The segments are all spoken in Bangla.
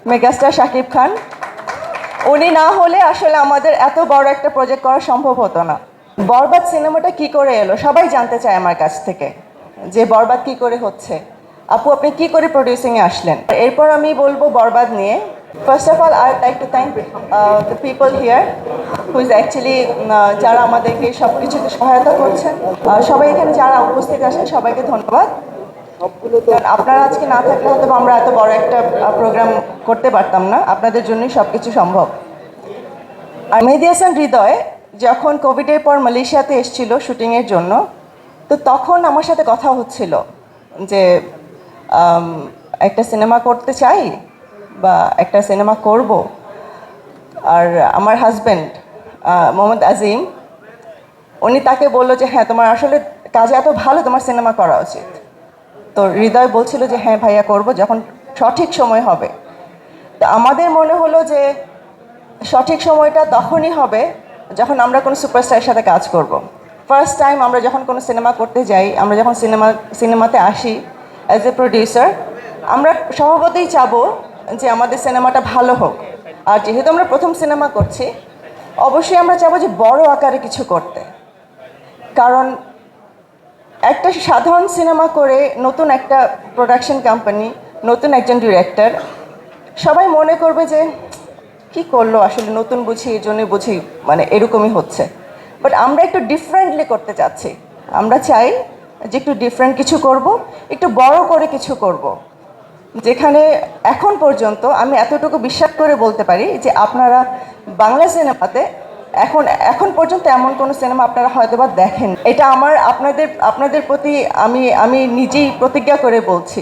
মেগাস্টার শাকিব খান। উনি না হলে আসলে আমাদের এত বড় একটা প্রজেক্ট করা সম্ভব হতো না। বরবাদ সিনেমাটা কি করে এলো সবাই জানতে চায় আমার কাছ থেকে, যে বরবাদ কি করে হচ্ছে, আপু আপনি কি করে প্রডিউসিংয়ে আসলেন। এরপর আমি বলবো বরবাদ নিয়ে। First of all I like to thank the people here who is actually, যারা আমাদেরকে সব কিছুতে সহায়তা করছেন। সবাই এখানে যারা উপস্থিত আছেন সবাইকে ধন্যবাদ। আপনারা আজকে না থাকলে হয়তো আমরা এত বড় একটা প্রোগ্রাম করতে পারতাম না, আপনাদের জন্যই সব কিছু সম্ভব। আর মেহেদী হাসান হৃদয় যখন কোভিডের পর মালয়েশিয়াতে এসেছিল শুটিংয়ের জন্য, তো তখন আমার সাথে কথা হচ্ছিল যে একটা সিনেমা করতে চাই বা একটা সিনেমা করব। আর আমার হাজব্যান্ড মোহাম্মদ আজিম, উনি তাকে বললো যে হ্যাঁ তোমার আসলে কাজে এত ভালো, তোমার সিনেমা করা উচিত। তো হৃদয় বলছিল যে হ্যাঁ ভাইয়া করব, যখন সঠিক সময় হবে। তো আমাদের মনে হলো যে সঠিক সময়টা তখনই হবে যখন আমরা কোনো সুপারস্টারের সাথে কাজ করব। ফার্স্ট টাইম আমরা যখন কোনো সিনেমা করতে যাই, আমরা যখন সিনেমাতে আসি অ্যাজ এ প্রডিউসার, আমরা স্বভাবতই চাবো যে আমাদের সিনেমাটা ভালো হোক। আর যেহেতু আমরা প্রথম সিনেমা করছি, অবশ্যই আমরা চাবো যে বড় আকারে কিছু করতে। কারণ একটা সাধারণ সিনেমা করে নতুন একটা প্রোডাকশন কোম্পানি, নতুন একজন ডিরেক্টর, সবাই মনে করবে যে কি করলো আসলে, নতুন বুঝি এই জন্যই বুঝি, মানে এরকমই হচ্ছে। বাট আমরা একটু ডিফারেন্টলি করতে চাচ্ছি। আমরা চাই যে একটু ডিফারেন্ট কিছু করব, একটু বড় করে কিছু করব, যেখানে এখন পর্যন্ত আমি এতটুকু বিশ্বাস করে বলতে পারি যে আপনারা বাংলা সিনেমাতে এখন পর্যন্ত এমন কোনো সিনেমা আপনারা হয়তো বা দেখেন। এটা আমার আপনাদের প্রতি আমি নিজেই প্রতিজ্ঞা করে বলছি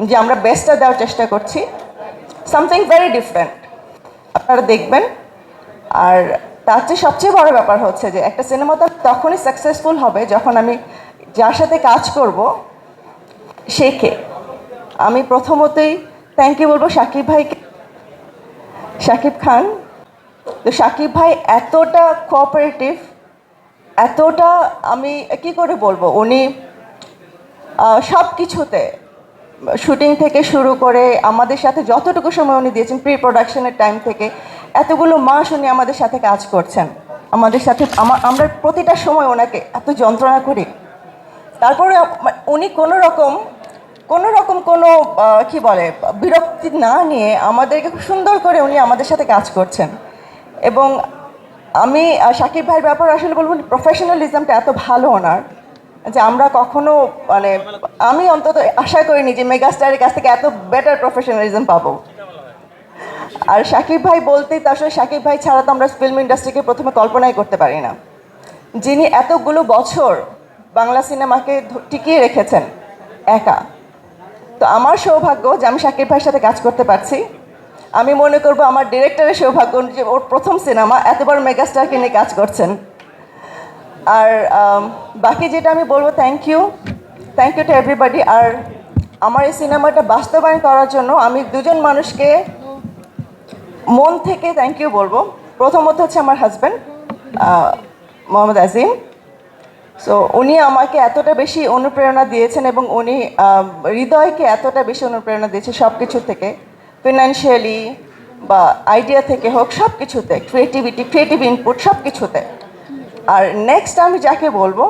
যে আমরা বেস্টটা দেওয়ার চেষ্টা করছি, সামথিং ভেরি ডিফারেন্ট আপনারা দেখবেন। আর তার চেয়ে সবচেয়ে বড় ব্যাপার হচ্ছে যে একটা সিনেমা তো তখনই সাকসেসফুল হবে যখন আমি যার সাথে কাজ করব সে কে। আমি প্রথমতই থ্যাংক ইউ বলবো শাকিব ভাইকে, শাকিব খান। তো শাকিব ভাই এতটা কোঅপারেটিভ, এতটা, আমি কি করে বলবো, উনি সব কিছুতে শুটিং থেকে শুরু করে আমাদের সাথে যতটুকু সময় উনি দিয়েছেন, প্রি প্রোডাকশনের টাইম থেকে এতগুলো মাস উনি আমাদের সাথে কাজ করছেন, আমাদের সাথে আমরা প্রতিটা সময় ওনাকে এত যন্ত্রণা করি, তারপরে উনি কোনো রকম কোনো কি বলে বিরক্তি না নিয়ে আমাদেরকে খুব সুন্দর করে উনি আমাদের সাথে কাজ করছেন। এবং আমি শাকিব ভাইয়ের ব্যাপারে আসলে বলবো প্রফেশনালিজমটা এত ভালো ওনার, যে আমরা কখনো, মানে আমি অন্তত আশা করিনি যে মেগাস্টারের কাছ থেকে এত বেটার প্রফেশনালিজম পাবো। আর শাকিব ভাই বলতেই তো আসলে শাকিব ভাই ছাড়া তো আমরা ফিল্ম ইন্ডাস্ট্রিকে প্রথমে কল্পনাই করতে পারি না, যিনি এতগুলো বছর বাংলা সিনেমাকে টিকিয়ে রেখেছেন একা। তো আমার সৌভাগ্য যে আমি শাকিব ভাইয়ের সাথে কাজ করতে পারছি। আমি মনে করব আমার ডিরেক্টরের সৌভাগ্য যে ওর প্রথম সিনেমা এতবার মেগাস্টারকে নিয়ে কাজ করছেন। আর বাকি যেটা আমি বলবো, থ্যাংক ইউ টু এভরিবডি। আর আমার এই সিনেমাটা বাস্তবায়ন করার জন্য আমি দুজন মানুষকে মন থেকে থ্যাংক ইউ বলবো। প্রথমত হচ্ছে আমার হাজব্যান্ড মোহাম্মদ আজিম। সো উনি আমাকে এতটা বেশি অনুপ্রেরণা দিয়েছেন এবং উনি হৃদয়কে এতটা বেশি অনুপ্রেরণা দিয়েছে সব কিছু থেকে, ফিনান্সিয়ালি বা আইডিয়া থেকে হোক, সব কিছুতে, ক্রিয়েটিভ ইনপুট সব কিছুতে। আর নেক্সট আমি যাকে বলবো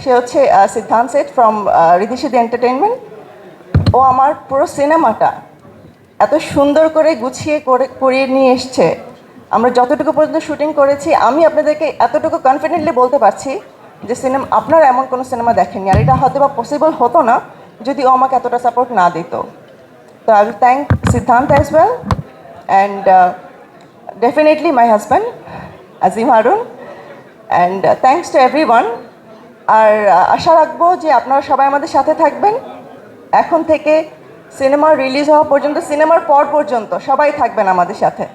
সে হচ্ছে সিদ্ধান্ত সেট ফ্রম রিদ্ধি সিদ্ধি এন্টারটেইনমেন্ট। ও আমার পুরো সিনেমাটা এত সুন্দর করে গুছিয়ে করিয়ে নিয়ে এসছে। আমরা যতটুকু পর্যন্ত শুটিং করেছি, আমি আপনাদেরকে এতটুকু কনফিডেন্টলি বলতে পারছি যে আপনারা এমন কোনো সিনেমা দেখেননি। আর এটা হয়তো বা পসিবল হতো না যদি ও আমাকে এতটা সাপোর্ট না দিত। তো আই উইল থ্যাংক সিদ্ধান্ত as well and definitely my husband Azim Harun, and thanks to everyone. আর আশা রাখবো যে আপনারা সবাই আমাদের সাথে থাকবেন। এখন থেকে সিনেমা রিলিজ হওয়া পর্যন্ত, সিনেমার পর পর্যন্ত সবাই থাকবেন আমাদের সাথে।